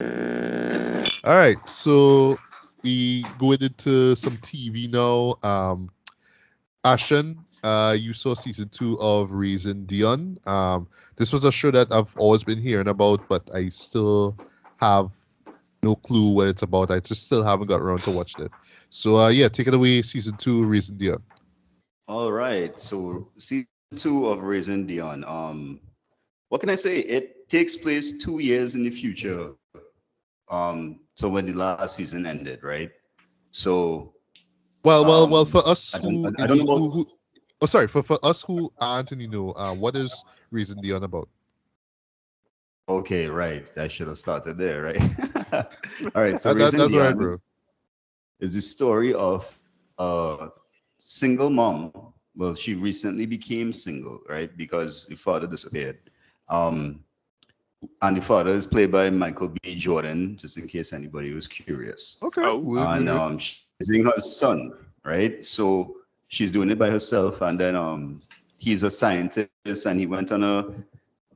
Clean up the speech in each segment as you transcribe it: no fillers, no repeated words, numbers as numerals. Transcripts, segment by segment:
All right, so we going into some TV now. Ashton, you saw season 2 of Raising Dion. This was a show that I've always been hearing about, but I still have no clue what it's about. I just still haven't got around to watching it. So yeah, take it away, season 2, Raising Dion. All right. So season two of Raising Dion. What can I say? It takes place 2 years in the future. So when the last season ended, right? So Well, um, for us I don't know about. who oh sorry, for us who aren't and you know, what is Raising Dion about? Okay, right. I should have started there, right? All right. So Raising That's all right, Dion bro. is the story of a single mom. Well, she recently became single, right? Because the father disappeared. Um, and the father is played by Michael B. Jordan, just in case anybody was curious. Okay, Oh, And she's raising her son, right? So she's doing it by herself. And then he's a scientist, and he went on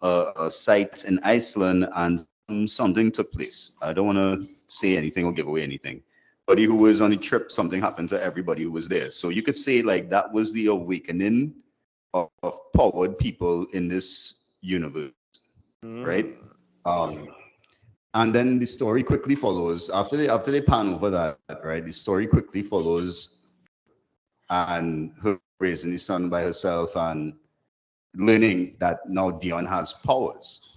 a site in Iceland, and something took place. I don't want to say anything or give away anything. Everybody who was on the trip, something happened to everybody who was there. So you could say like that was the awakening of powered people in this universe, right? mm, Um, and then the story quickly follows after they pan over that, right? The story quickly follows, and her raising the son by herself and learning that now Dion has powers.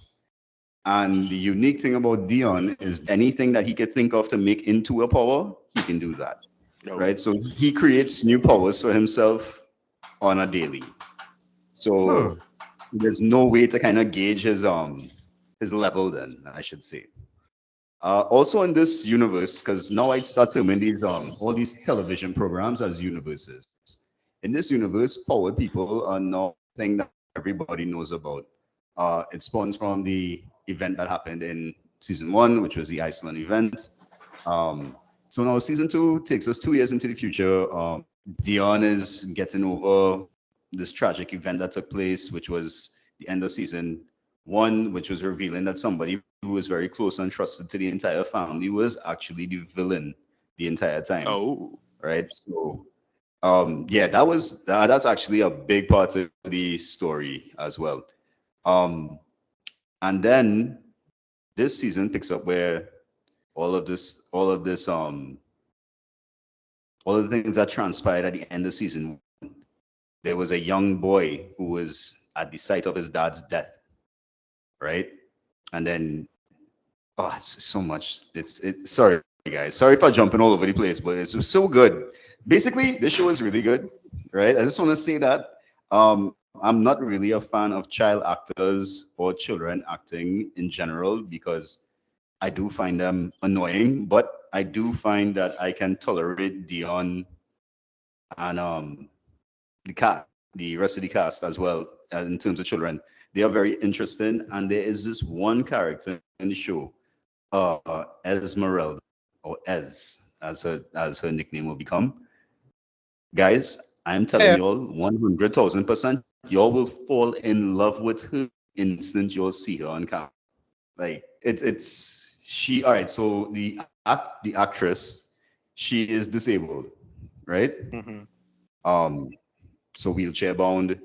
And the unique thing about Dion is anything that he could think of to make into a power, he can do that, no. right? So he creates new powers for himself on a daily. huh. So there's no way to kind of gauge his level. Then I should say. Also in this universe, because now I start terming these all these television programs as universes. In this universe, powered people are not a thing that everybody knows about. It spawns from the event that happened in season one, which was the Iceland event. Um, so now season two takes us 2 years into the future. Dion is getting over this tragic event that took place, which was the end of season one, which was revealing that somebody who was very close and trusted to the entire family was actually the villain the entire time, Oh, right? So, yeah, that's actually a big part of the story as well. Um, and then this season picks up where all of this, all of the things that transpired at the end of season. There was a young boy who was at the site of his dad's death, right? And then, oh, it's so much. Sorry, guys. Sorry if I'm jumping all over the place, but it's so good. Basically, this show is really good, right? I just want to say that I'm not really a fan of child actors or children acting in general because I do find them annoying, but I do find that I can tolerate Dion and the rest of the cast as well in terms of children. They are very interesting, and there is this one character in the show, Esmeralda, or Ez, as her nickname will become. Guys, I'm telling Yeah. y'all, 100,000%, y'all will fall in love with her instant you'll see her on camera. Like it's she. All right, so the actress, she is disabled, right? hmm Um, so wheelchair bound,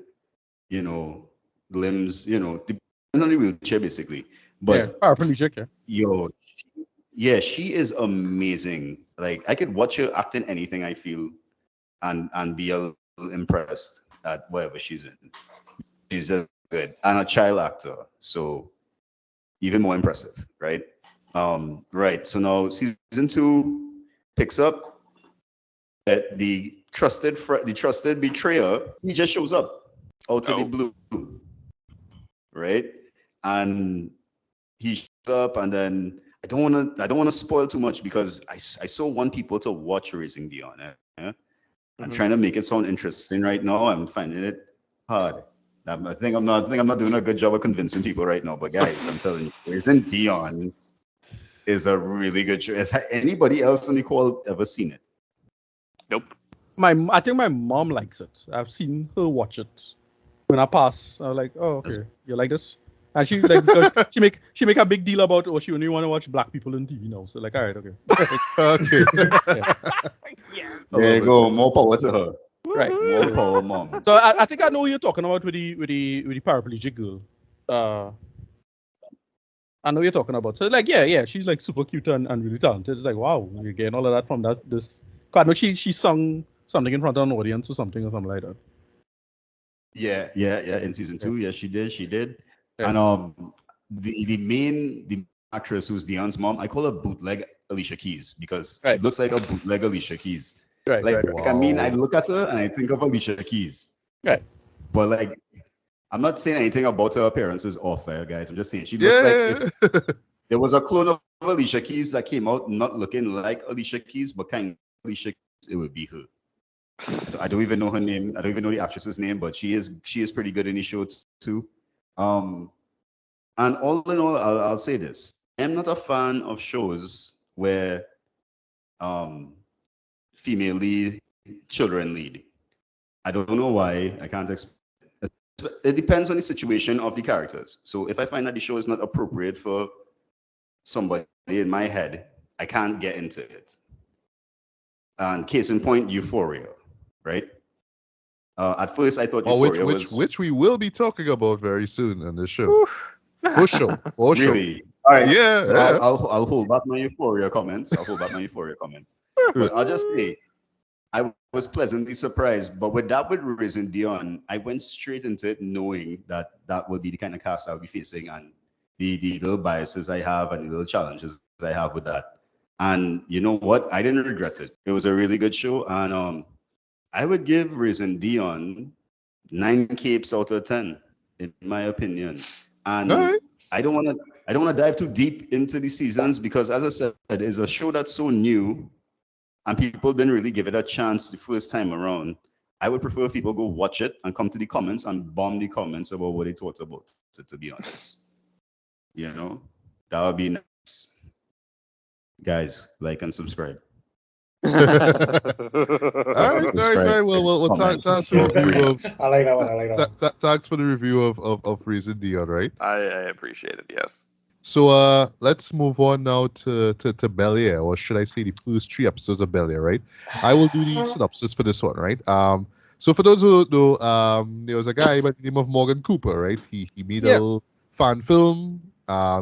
you know, limbs, not a wheelchair basically. Yeah. But Paraplegic. Yeah. yo, yeah, she is amazing. Like I could watch her act in anything I feel and be a little impressed at whatever she's in. She's just good. And a child actor. So even more impressive, right? Right. So now season two picks up that the trusted betrayer, he just shows up out of the Oh, blue, right? And he shows up, and then I don't want to spoil too much because I so want people to watch Racing Dion. I'm hmm trying to make it sound interesting right now. I'm finding it hard. I think I'm not doing a good job of convincing people right now. But guys, I'm telling you, Racing Dion is a really good show. Has anybody else on the call ever seen it? nope. I think my mom likes it. I've seen her watch it when I pass. I was like, oh, That's okay, you like this? And she like because she make a big deal about she only want to watch black people on TV now. So like, all right, okay. Okay. Yeah. Yes. There you go. More power to her. Right. More power, mom. So I think I know what you're talking about with the paraplegic girl. I know what you're talking about. So like, yeah, she's like super cute and really talented. It's like, wow, you're getting all of that from this. I know she sung something in front of an audience or something like that. Yeah. In season 2, yes, she did. Yeah. And the actress who's Dion's mom, I call her bootleg Alicia Keys because she looks like a bootleg Alicia Keys. Right. Like, Right. I mean, I look at her and I think of Alicia Keys. Right. But like, I'm not saying anything about her appearances off air, guys. I'm just saying she looks like if there was a clone of Alicia Keys that came out not looking like Alicia Keys, but kind of Alicia Keys, it would be her. I don't even know her name. I don't even know the actress's name, but she is pretty good in the show too. And all in all, I'll say this: I'm not a fan of shows where female lead, children lead. I don't know why. I can't explain. It depends on the situation of the characters. So if I find that the show is not appropriate for somebody in my head, I can't get into it. And case in point, Euphoria, right? At first, I thought Euphoria which we will be talking about very soon on this show. For sure. Really? All right. Yeah. I'll hold back my Euphoria comments. But I'll just say, I was pleasantly surprised. But with Riz and Dion, I went straight into it knowing that would be the kind of cast I'll be facing and the little biases I have and the little challenges I have with that. And you know what? I didn't regret it. It was a really good show. And I would give Riz and Dion 9 capes out of 10, in my opinion. And right. I don't want to dive too deep into the seasons because, as I said, it's a show that's so new and people didn't really give it a chance the first time around. I would prefer if people go watch it and come to the comments and bomb the comments about what they thought about it, to be honest. You know, that would be nice. Guys, like and subscribe. All right. Well, thanks for the review of. I like that one. Thanks for the review of Riz and Dion, right? I appreciate it. Yes. So let's move on now to Bel-Air, or should I say the first 3 episodes of Bel-Air, right? I will do the synopsis for this one, right? So for those who don't know, there was a guy by the name of Morgan Cooper, right? He made a fan film.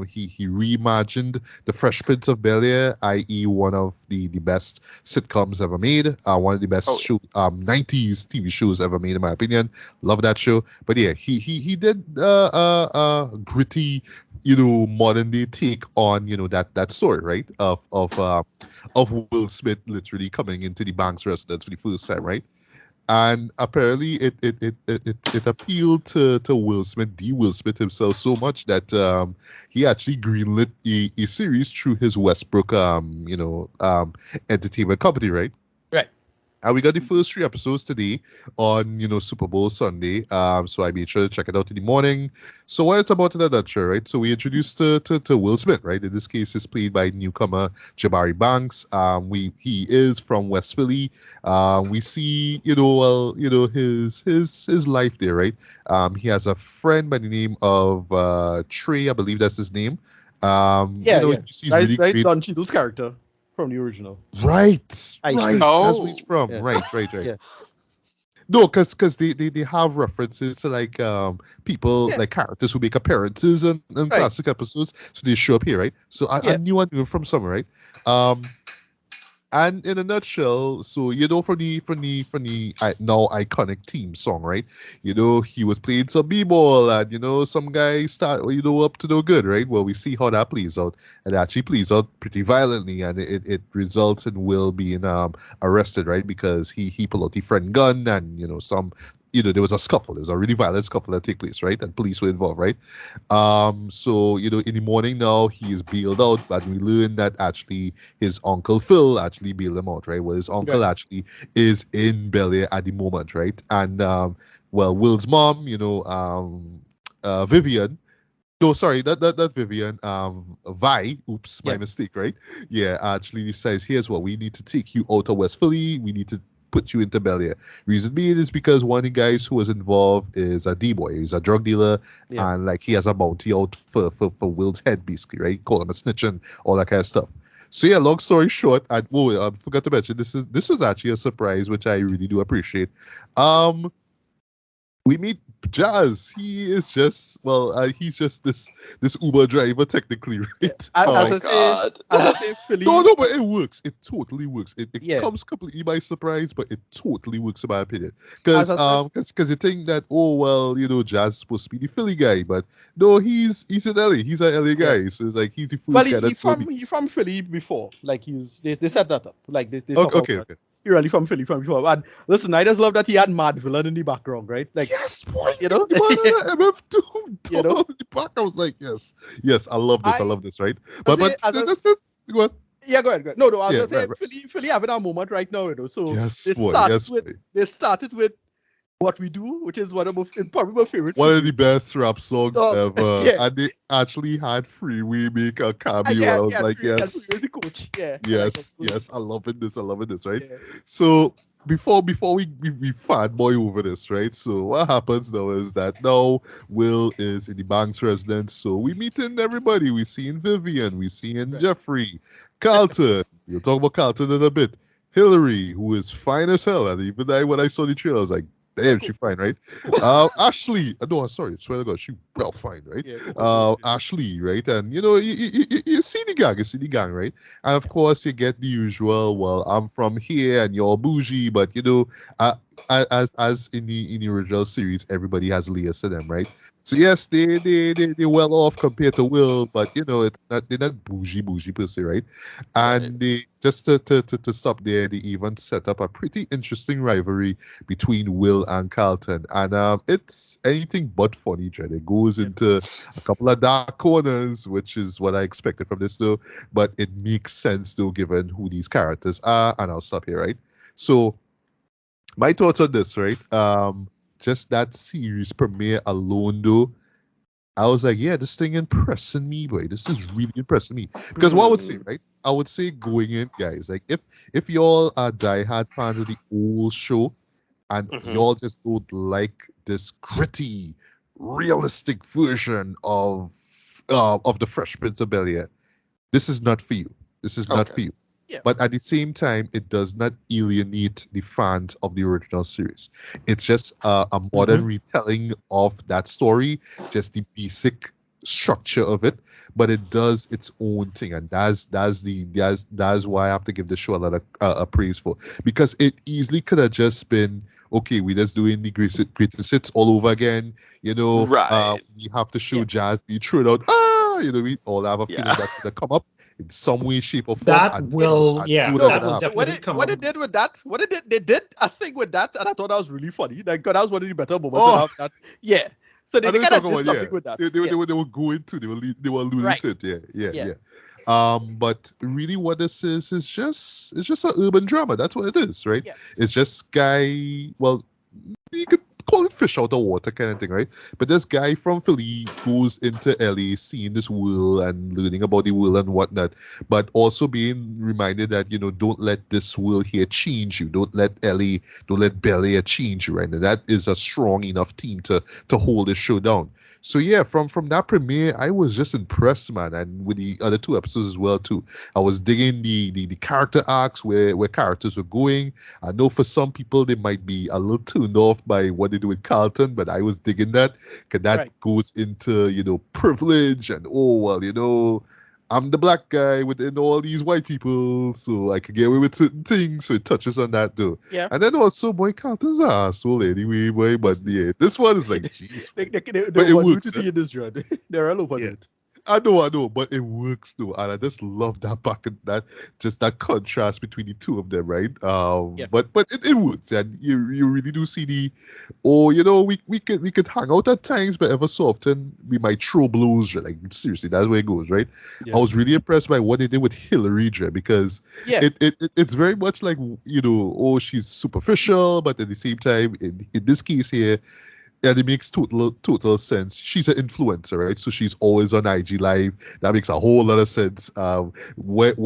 He reimagined the Fresh Prince of Bel-Air, i.e. one of the best sitcoms ever made, one of the best 90s TV shows ever made, in my opinion. Love that show. But yeah, he did gritty, modern day take on, that story, right? Of Will Smith literally coming into the Banks residence for the first time, right? And apparently it appealed to Will Smith, Will Smith himself, so much that he actually greenlit a series through his Westbrook entertainment company, right? Right. And we got the first 3 episodes today on, Superbowl Sunday. So I made sure to check it out in the morning. So what it's about in a nutshell, right? So we introduced to Will Smith, right? In this case, is played by newcomer Jabari Banks. He is from West Philly. We see, his life there, right? He has a friend by the name of Trey, I believe that's his name. You see really that's great. Don Cheadle's character from the original. Right. Right. That's where he's from. Yeah. Right. Yeah. No, because they have references to like people like characters who make appearances in classic episodes, so they show up here, right? So I knew it from somewhere, right? And in a nutshell, so from the now iconic theme song, right? He was playing some b-ball, and some guy start up to no good, right? Well, we see how that plays out, and it actually plays out pretty violently, and it results in Will being arrested, right? Because he pulled out the friend gun, and there was a scuffle. There was a really violent scuffle that took place, right? And police were involved, right? So, in the morning now, he is bailed out, but we learn that actually his uncle Phil actually bailed him out, right? Well, his uncle actually is in Bel-Air at the moment, right? And, Will's mom, Vivian, no, sorry, not Vivian, Vi, oops, my mistake, right? Yeah, actually says, here's what, we need to take you out of West Philly, we need to put you into Bel-Air. Reason being is because one of the guys who was involved is a D-boy. He's a drug dealer, and like he has a bounty out for Will's head, basically, right? Call him a snitch and all that kind of stuff. So yeah, long story short, I forgot to mention this was actually a surprise, which I really do appreciate. We meet Jazz. He is just he's just this Uber driver technically, right? As I say, Philly. No, but it works. It totally works. It comes completely by surprise, but it totally works in my opinion. Because you think that Jazz is supposed to be the Philly guy, but no, he's in LA. He's an LA guy, so it's like he's the first guy he's from Philly before. Like they set that up. Like they okay. You're really from Philly, And listen, I just love that he had Mad Villain in the background, right? Like, yes, boy, MF2, the back. I was like, yes, I love this, right? But that's it. Go on. Yeah, go ahead. No, I was just saying, Philly having a moment right now, So they started with What We Do, which is probably my favorite. One of the best rap songs ever. Yeah. And they actually had Freeway make a cameo. I was like, yes. The coach. Yeah. Yes. I'm loving this, right? Yeah. So before we fanboy over this, right? So what happens now is that now Will is in the Banks residence. So we meeting everybody. We seeing Vivian, we seeing Jeffrey, Carlton. We'll talk about Carlton in a bit. Hillary, who is fine as hell. And even when I saw the trailer, I was like, damn, she fine, right? Ashley, no, sorry, swear to God, she well fine, right? Yeah, Ashley, right? And you see the gang, right? And of course, you get the usual. Well, I'm from here, and you're bougie, but as in the original series, everybody has layers to them, right? So yes, they well off compared to Will, but they're not bougie per se, right? And they just to stop there, they even set up a pretty interesting rivalry between Will and Carlton, and it's anything but funny, Dred. It goes into a couple of dark corners, which is what I expected from this though, but it makes sense though given who these characters are, and I'll stop here, right? So my thoughts on this, right? Just that series premiere alone, though, I was like, yeah, this thing impressing me, boy. This is really impressing me. Because what I would say, right? I would say going in, guys, like if y'all are diehard fans of the old show and y'all just don't like this gritty, realistic version of the Fresh Prince of Bel-Air, this is not for you. This is not for you. Yeah. But at the same time, it does not alienate the fans of the original series. It's just a modern retelling of that story, just the basic structure of it, but it does its own thing, and that's why I have to give the show a lot of praise for, because it easily could have just been, okay, we're just doing the greatest hits all over again, right? We have to show Jazz be thrown out, we all have a feeling that's gonna come up in some way, shape, or form. What they did with that, they did a thing with that, and I thought that was really funny. Like, that was one of the better moments to have that. Yeah. So they kind of did something with that. They were going to, they were alluding to it. Yeah. But really, what this is just an urban drama. That's what it is, right? Yeah. It's just guy. Well, you could call it fish out of water kind of thing, right? But this guy from Philly goes into LA, seeing this world and learning about the world and whatnot, but also being reminded that, don't let this world here change you. Don't let Bel-Air change you, right? And that is a strong enough team to hold this show down. So yeah, from that premiere, I was just impressed, man, and with the other two episodes as well too. I was digging the character arcs where characters were going. I know for some people they might be a little turned off by what they do with Carlton, but I was digging that because that goes into privilege and I'm the black guy within all these white people, so I could get away with certain things. So it touches on that, though. Yeah. And then also, boy, Carlton's an asshole anyway, boy. But yeah, this one is like, jeez. But it works. In this dread. They're all over it. I know, but it works though, and I just love that that contrast between the two of them, right? But it works, and you really do see we could hang out at times, but ever so often we might throw blows. Like seriously, that's where it goes, right? Yeah. I was really impressed by what they did with Hillary, because it's very much like she's superficial, but at the same time, in this case here, And it makes total sense. She's an influencer, right? So she's always on IG Live. That makes a whole lot of sense. What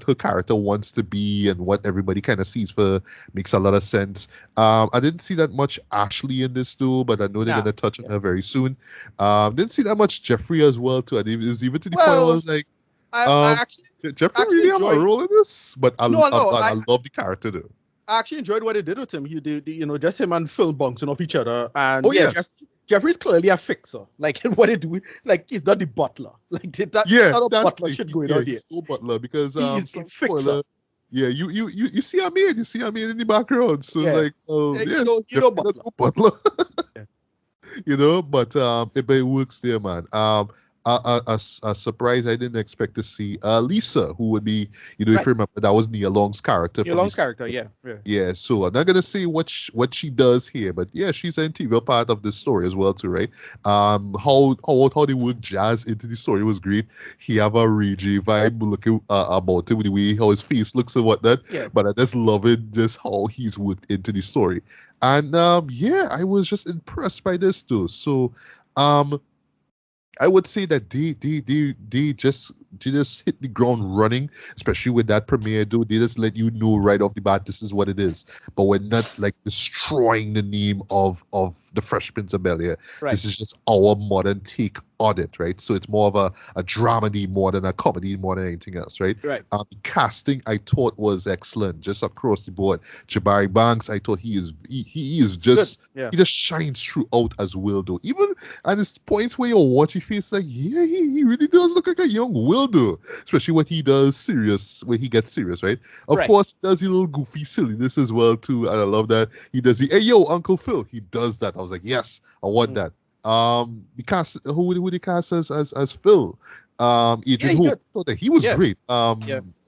her character wants to be and what everybody kind of sees for makes a lot of sense. I didn't see that much Ashley in this too, but I know they're gonna touch on her very soon. Didn't see that much Jeffrey as well too. It was even to the point where I was like, I actually Jeffrey really have a role in this, but I love the character though. I actually enjoyed what they did with him. He did, just him and Phil bouncing off each other. And Jeffrey's clearly a fixer. Like what they do, like he's not the butler. Like that's not a butler shit going on here. He's no butler because he's a fixer. Yeah, you see a maid, in the background. So like, butler. But it works there, man. A surprise I didn't expect to see. Lisa, who would be, if you remember, that was Nia Long's character. Nia Long's character, yeah. So I'm not gonna say what she does here, but yeah, she's an integral part of the story as well too, right? How they work jazz into the story was great. He have a ragey vibe looking about him, the way how his face looks and whatnot. Yeah. But I just love it, just how he's worked into the story, and I was just impressed by this too. So I would say that they just hit the ground running, especially with that premiere. They just let you know right off the bat this is what it is. But we're not like destroying the name of the Fresh Prince of Bel-Air. Right. This is just our modern take on it, right? So it's more of a dramedy more than a comedy more than anything else, right? Right. The casting I thought was excellent, just across the board. Jabari Banks, I thought he is just he just shines throughout as Will though. Even at this points where you're watching, feels like he really does look like a young Will though, especially when he does serious, when he gets serious, right? Of course, he does a little goofy silliness as well too, and I love that. He does the hey yo Uncle Phil. He does that. I was like, yes, I want that. The cast, who they cast as Phil? Adrian Hope. Thought that he was great.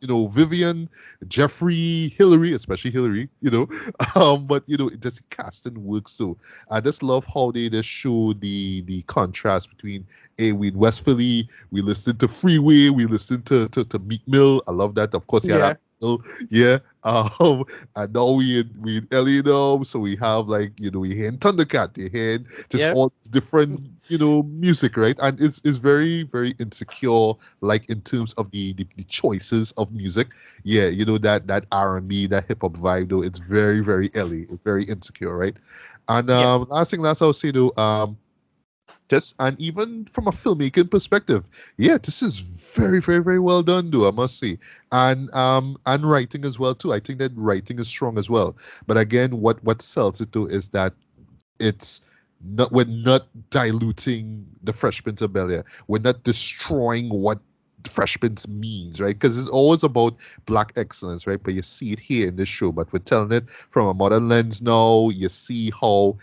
Vivian, Jeffrey, Hillary, especially Hillary. But it just casting works too. I just love how they just show the contrast between we in West Philly, we listened to Freeway, we listened to Meek Mill. I love that. Of course, and now we in LA now, so we have we hearing Thundercat, we hearing just all different music, right? And it's very, very insecure, like in terms of the choices of music. Yeah, that R&B, that hip hop vibe though, it's very, very LA, it's very insecure, right? And last I'll say though, and even from a filmmaking perspective, this is very, very, very well done, though, I must say. And writing as well, too. I think that writing is strong as well. But again, what sells it, though, is that we're not diluting the Fresh Prince of Bel-Air. We're not destroying what Fresh Prince means, right? Because it's always about Black excellence, right? But you see it here in this show. But we're telling it from a modern lens now. You see how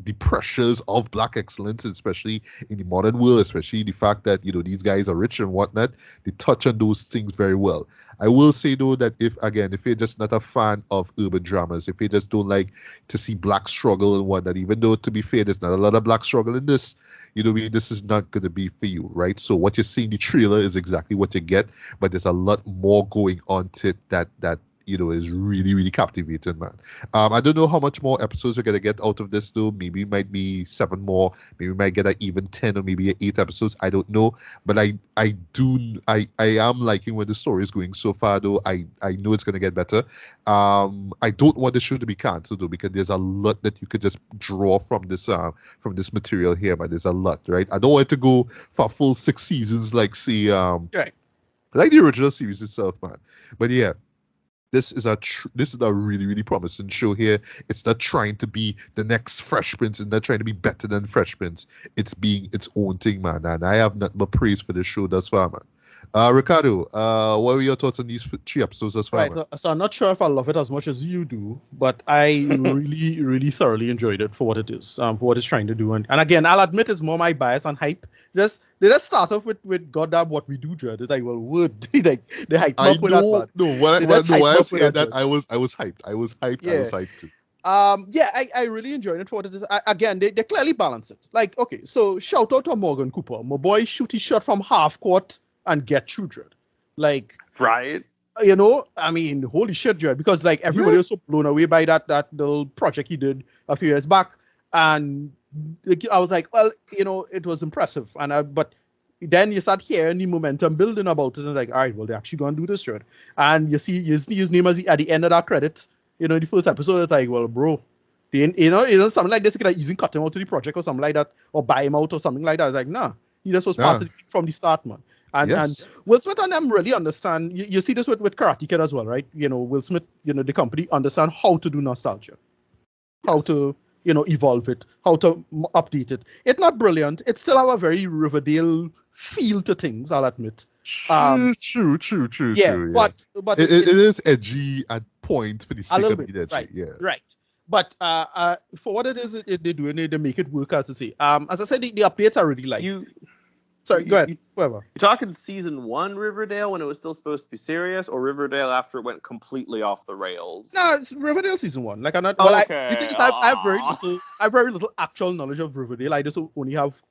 the pressures of Black excellence, especially in the modern world, especially the fact that these guys are rich and whatnot, they touch on those things very well. I will say though that if you're just not a fan of urban dramas, if you just don't like to see Black struggle and whatnot, even though to be fair, there's not a lot of Black struggle in this, this is not going to be for you, right? So what you see in the trailer is exactly what you get, but there's a lot more going on to it that is really, really captivating, man. I don't know how much more episodes we're gonna get out of this though. Maybe it might be 7 more. Maybe we might get an even 10 or maybe 8 episodes. I don't know. But I am liking where the story is going so far though. I know it's gonna get better. I don't want the show to be cancelled though, because there's a lot that you could just draw from this material here, but there's a lot, right? I don't want it to go for a full 6 seasons like like the original series itself, man. But yeah. This is a really, really promising show here. It's not trying to be the next Fresh Prince. It's not trying to be better than Fresh Prince. It's being its own thing, man. And I have nothing but praise for this show thus far, man. Ricardo, what were your thoughts on these 3 episodes thus far? Right, so I'm not sure if I love it as much as you do, but I really, really thoroughly enjoyed it for what it is, for what it's trying to do. And again, I'll admit it's more my bias and hype. They just start off with goddamn what we do, Dread. It's like, well, would they hype up with that? I was saying that I was hyped. I was hyped. I was hyped too. I really enjoyed it for what it is. Again, they clearly balance it. Like, okay, so shout out to Morgan Cooper. My boy shoot his shot from half court and get through, Dread. Like, right. I mean, holy shit, Dread, because like everybody was so blown away by that little project he did a few years back. And like, I was like, well, it was impressive. But then you start hearing the momentum building about it, and like, all right, well, they're actually going to do this shit. And you see his name at the end of that credit, in the first episode. It's like, well, bro, something like this, you could have easily cut him out of the project or something like that, or buy him out or something like that. I was like, nah, he just was part of it from the start, man. And Will Smith and them really understand. You see this with Karate Kid as well, right? Will Smith, the company understand how to do nostalgia, how to evolve it, how to update it. It's not brilliant. It still have a very Riverdale feel to things, I'll admit. True. Yeah, but it is edgy at point for the sake of being edgy. Right, yeah. Right. But for what it is, they do, they make it work, as I say. As I said, the updates I really like. Sorry, go ahead. Whatever. You're talking season 1 Riverdale when it was still supposed to be serious, or Riverdale after it went completely off the rails? No, it's Riverdale season 1. Like I'm not. Well, okay. The thing is, I have very little actual knowledge of Riverdale. I just only have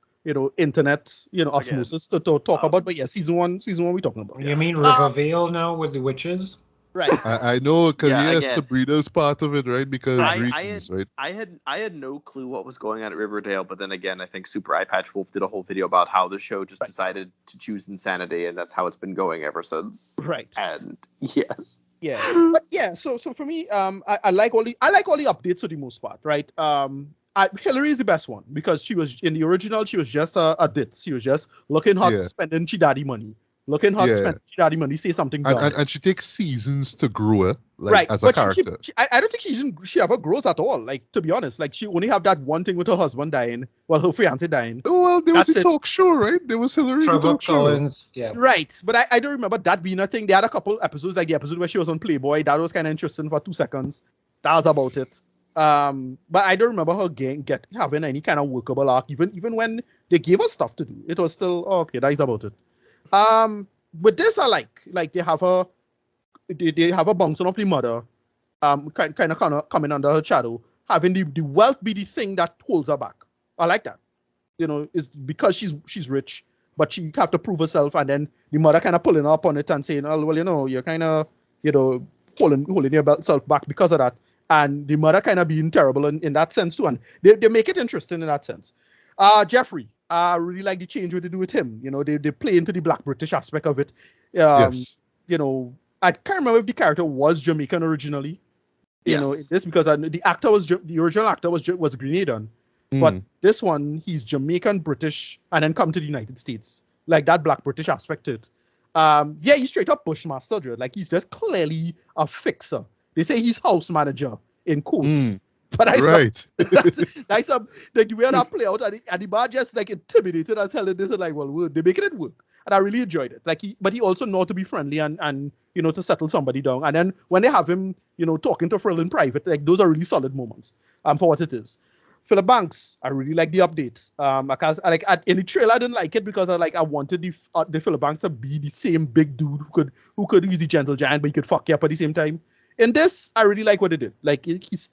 internet osmosis to talk about. But yeah, season one we're talking about. You mean Riverdale now with the witches? Right. I know, because Sabrina's part of it, right? Because reasons, right? I had no clue what was going on at Riverdale, but then again, I think Super Eye Patch Wolf did a whole video about how the show just decided to choose insanity, and that's how it's been going ever since. Right. And yes. Yeah. But yeah, so for me, I like all the updates for the most part, right? Hillary is the best one because she was in the original. She was just a ditz. She was just looking hot, spending she daddy money. Looking hot, spending she daddy money. Say something dumb. And she takes seasons to grow her, as a but character. I don't think she ever grows at all. Like, to be honest, like she only have that one thing with her husband dying, her fiance dying. Oh, well, there was a talk show, right? There was Hillary talk show. Yeah. Right, but I don't remember that being a thing. They had a couple episodes, like the episode where she was on Playboy. That was kind of interesting for 2 seconds. That was about it. But I don't remember her having any kind of workable arc. Even when they gave her stuff to do, it was still okay. That is about it. With this, I like they have a bouncing off the mother, kind of coming under her shadow, having the wealth be the thing that holds her back. I like that. It's because she's rich, but she have to prove herself, and then the mother kind of pulling her up on it and saying, "Oh, well, you're kind of, holding yourself back because of that." And the mother kind of being terrible in that sense too, and they make it interesting in that sense. Jeffrey, I really like the change what they do with him. They play into the Black British aspect of it. Yes. I can't remember if the character was Jamaican originally. This because the original actor was Grenadian, but this one he's Jamaican British and then come to the United States, like that Black British aspect to it. He's straight up Bushmaster, dude. Like he's just clearly a fixer. They say he's house manager in quotes. But that's like the way that play out, and the bar just like intimidated as hell. And this is like, well, they're making it work, and I really enjoyed it. Like but he also know to be friendly and to settle somebody down. And then when they have him, talking to Frill in private, like those are really solid moments. For what it is. Philip Banks, I really like the updates. Because in the trailer I didn't like it because I wanted the Philip Banks to be the same big dude who could use the gentle giant, but he could fuck you up at the same time. In this, I really like what they did. Like he's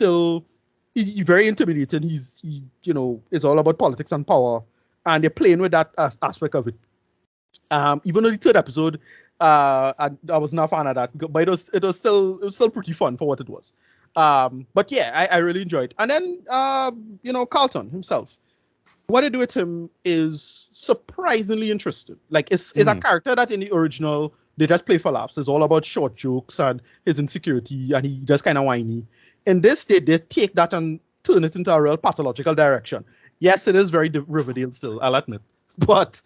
very intimidating. It's all about politics and power, and they're playing with that aspect of it. Even though the third episode, I was not a fan of that, but it was still pretty fun for what it was. But yeah, I really enjoyed. And then Carlton himself, what they do with him is surprisingly interesting. Like it's a character that in the original they just play for laughs. It's all about short jokes and his insecurity, and he just kind of whiny. In this, they take that and turn it into a real pathological direction. Yes, it is very Riverdale still, I'll admit, but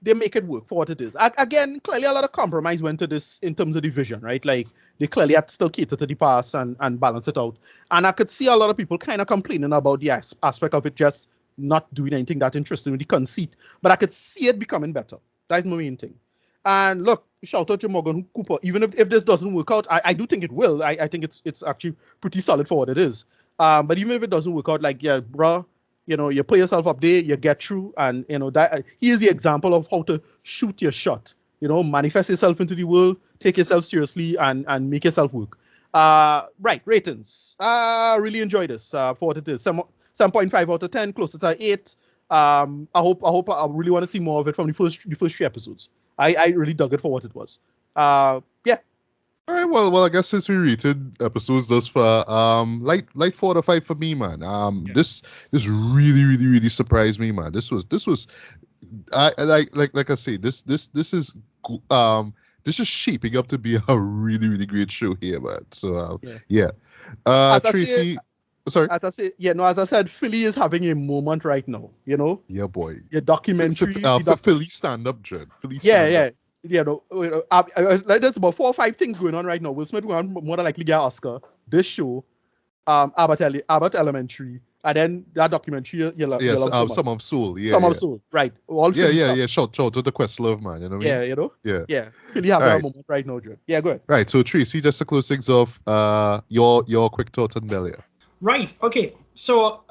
they make it work for what it is. Again, clearly a lot of compromise went to this in terms of the vision, right? Like they clearly had to still cater to the past and balance it out. And I could see a lot of people kind of complaining about the aspect of it just not doing anything that interesting with the conceit, but I could see it becoming better. That's my main thing. And look, shout out to Morgan Cooper. Even if this doesn't work out, I do think it will. I think it's actually pretty solid for what it is. But even if it doesn't work out, like, yeah, bro, you put yourself up there, you get through, and that he is the example of how to shoot your shot. Manifest yourself into the world, take yourself seriously, and make yourself work. Right, ratings. Really enjoy this for what it is. 7.5 out of 10, closer to 8. I really want to see more of it from the first 3 episodes. I really dug it for what it was. Yeah. All right, well, I guess since we rated episodes thus far, light 4 to 5 for me, man. This really, really, really surprised me, man. This was, like I say, this is, this is shaping up to be a really, really great show here, man. So, yeah. Tracy, sorry. As I said, Philly is having a moment right now. You know. Yeah, boy. Your documentary. Philly stand up, Jen. Philly stand up. Like there's about 4 or 5 things going on right now. Will Smith will more than likely get an Oscar. This show, Abbott Elementary, and then that documentary. Some of Soul. Some of Soul. Right. All Shout out to the Questlove, man. You know what I mean? Yeah. Philly having a moment right now, Jen. Yeah, go ahead. Right. So Tracy, just to close things off, your quick thoughts on Bel-Air. Right. Okay. So.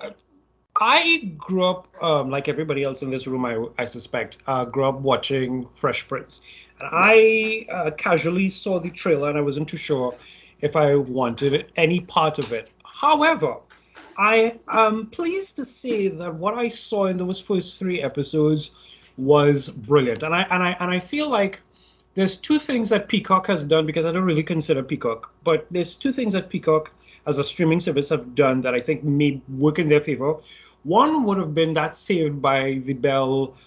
I grew up, like everybody else in this room, I suspect, grew up watching Fresh Prince. And I casually saw the trailer and I wasn't too sure if I wanted any part of it. However, I am pleased to say that what I saw in those first 3 episodes was brilliant. And I feel like there's 2 things that Peacock has done, because I don't really consider Peacock, but there's 2 things that Peacock as a streaming service have done that I think may work in their favor. One would have been that Saved by the Bell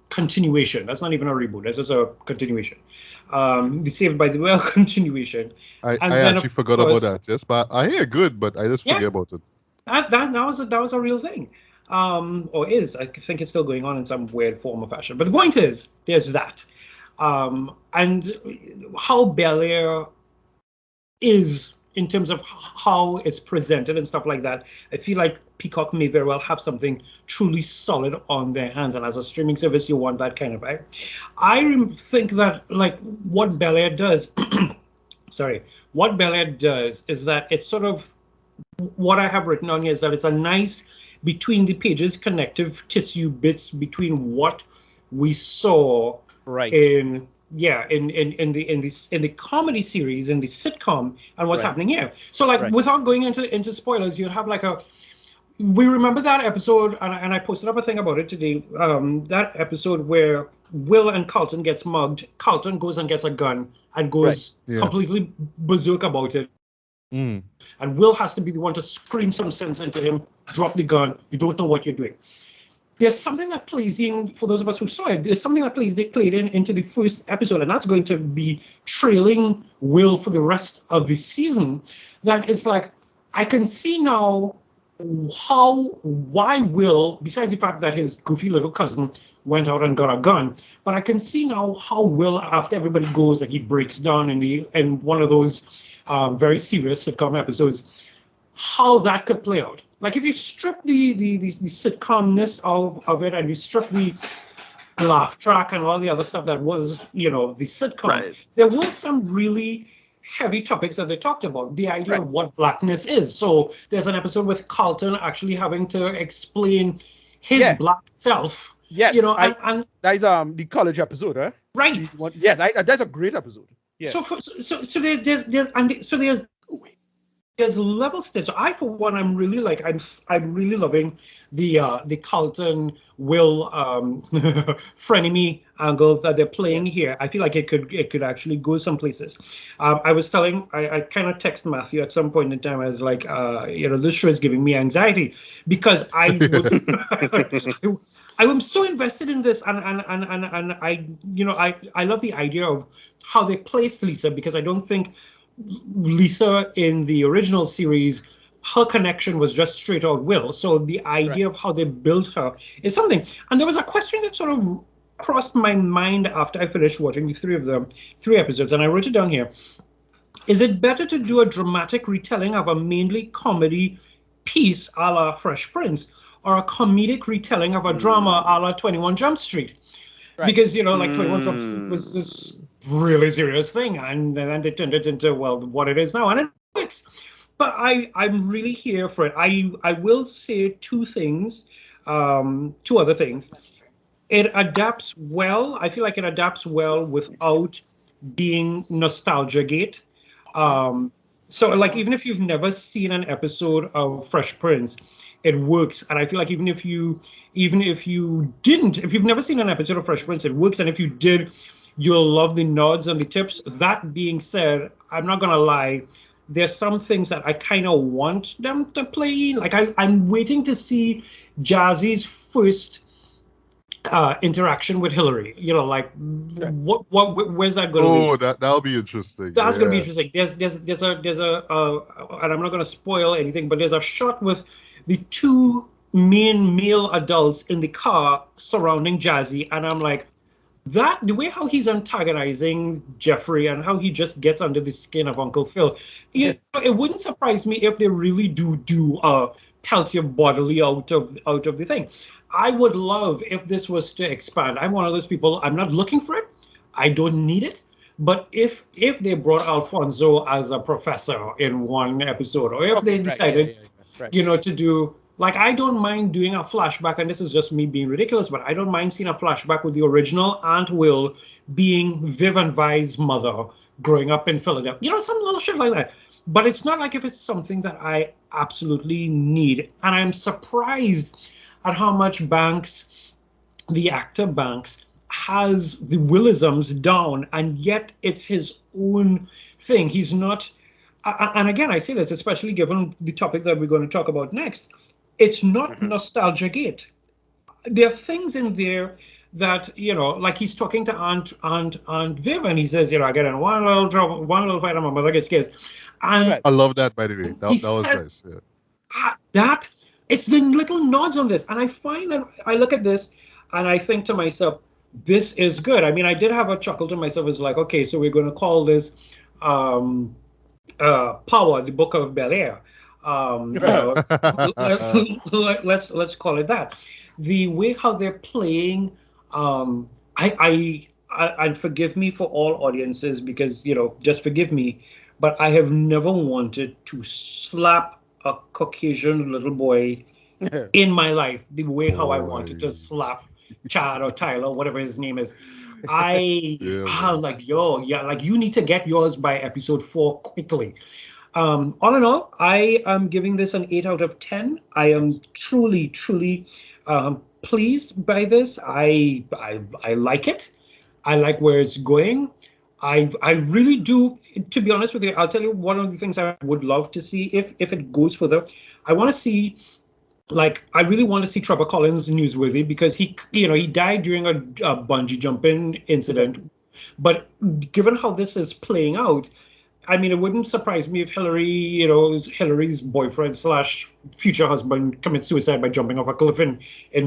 continuation. That's not even a reboot. That's just a continuation. The Saved by the Bell continuation. I actually forgot about that. Yes, but I hear good, but I just forget about it. That was a real thing. Or is. I think it's still going on in some weird form or fashion. But the point is, there's that. And how Bel-Air is in terms of how it's presented and stuff like that, I feel like Peacock may very well have something truly solid on their hands. And as a streaming service, you want that kind of vibe. I think that, like, what Bel-Air does, what Bel-Air does is that it's sort of, what I have written on here is that it's a nice between the pages connective tissue bits between what we saw in the comedy series, in the sitcom, and what's happening here. So, like, without going into spoilers, you'd have like we remember that episode, and I posted up a thing about it today. That episode where Will and Carlton gets mugged. Carlton goes and gets a gun and goes completely berserk about it. And Will has to be the one to scream some sense into him. Drop the gun. You don't know what you're doing. There's something that plays in, for those of us who saw it, there's something that played into the first episode, and that's going to be trailing Will for the rest of the season. That it's like, I can see now why Will, besides the fact that his goofy little cousin went out and got a gun, but I can see now how Will, after everybody goes and he breaks down in one of those very serious sitcom episodes, how that could play out. Like, if you strip the sitcomness of it, and you strip the laugh track and all the other stuff that was, the sitcom, there were some really heavy topics that they talked about. The idea of what blackness is. So there's an episode with Carlton actually having to explain his black self. Yes, and that is the college episode, huh? Right. Yes, that's a great episode. Yeah. There's levels to it. So I, for one, I'm really loving the Carlton Will frenemy angle that they're playing here. I feel like it could actually go some places. I kind of text Matthew at some point in time. I was like, this show is giving me anxiety, because I am so invested in this, and I love the idea of how they placed Lisa, because I don't think Lisa in the original series, her connection was just straight out Will. So the idea of how they built her is something. And there was a question that sort of crossed my mind after I finished watching the 3 episodes, and I wrote it down here. Is it better to do a dramatic retelling of a mainly comedy piece a la Fresh Prince, or a comedic retelling of a drama a la 21 Jump Street? Because, like 21 Jump Street was this really serious thing, and then they turned it into, well, what it is now, and it works. But I'm really here for it. I will say 2 other things. It adapts well. I feel like it adapts well without being nostalgia gate. So, like, even if you've never seen an episode of Fresh Prince, it works. And I feel like even if you've never seen an episode of Fresh Prince, it works. And if you did, You'll love the nods and the tips. That being said, I'm not gonna lie. There's some things that I kind of want them to play in. Like I'm waiting to see Jazzy's first interaction with Hillary. You know, like where's that going to be? That'll be interesting. That's going to be interesting. There's a and I'm not going to spoil anything, but there's a shot with the two main male adults in the car surrounding Jazzy, and I'm like, the way how he's antagonizing Jeffrey and how he just gets under the skin of Uncle Phil, it wouldn't surprise me if they really do Peltier bodily out of the thing. I would love if this was to expand. I'm one of those people, I'm not looking for it. I don't need it. But if they brought Alfonso as a professor in one episode, or if they decided, to do, like, I don't mind doing a flashback, and this is just me being ridiculous, but I don't mind seeing a flashback with the original Aunt Will being Viv and Vi's mother growing up in Philadelphia. Some little shit like that. But it's not like if it's something that I absolutely need. And I'm surprised at how much Banks, the actor Banks, has the Willisms down, and yet it's his own thing. He's not, and again, I say this, especially given the topic that we're going to talk about next, it's not nostalgia gate. There are things in there that, like he's talking to Aunt Viv, and he says, I get in one little fight, and my mother gets scared. And I love that, by the way. That was nice. Yeah. It's the little nods on this. And I find that I look at this and I think to myself, this is good. I mean, I did have a chuckle to myself. It's like, okay, so we're going to call this Power, the Book of Bel-Air. Let's call it that. The way how they're playing, and forgive me for all audiences, because, just forgive me, but I have never wanted to slap a Caucasian little boy in my life the way how I wanted to slap Chad or Tyler, whatever his name is. I'm like, you need to get yours by episode 4 quickly. All in all, I am giving this an 8 out of 10. I am truly pleased by this. I like it. I like where it's going. I really do. To be honest with you, I'll tell you one of the things I would love to see if it goes further. I want to see, I really want to see Trevor Collins newsworthy, because he died during a bungee jumping incident. But given how this is playing out, I mean, it wouldn't surprise me if Hillary's boyfriend / future husband commits suicide by jumping off a cliff in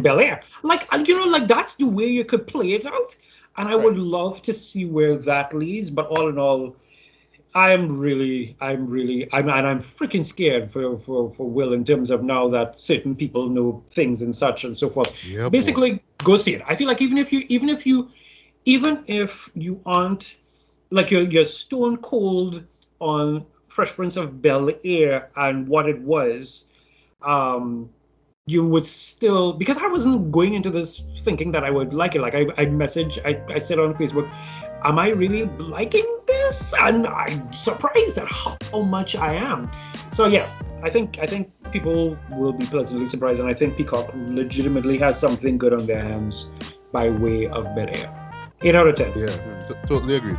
Bel-Air. That's the way you could play it out. And I would love to see where that leads. But all in all, I'm freaking scared for Will, in terms of now that certain people know things and such and so forth. Yeah, basically, go see it. I feel like even if you aren't, like, you're stone cold on Fresh Prince of Bel-Air and what it was, you would still, because I wasn't going into this thinking that I would like it. Like I said on Facebook, am I really liking this? And I'm surprised at how much I am. So yeah, I think people will be pleasantly surprised, and I think Peacock legitimately has something good on their hands by way of Bel-Air. 8 out of 10. Yeah, totally agree.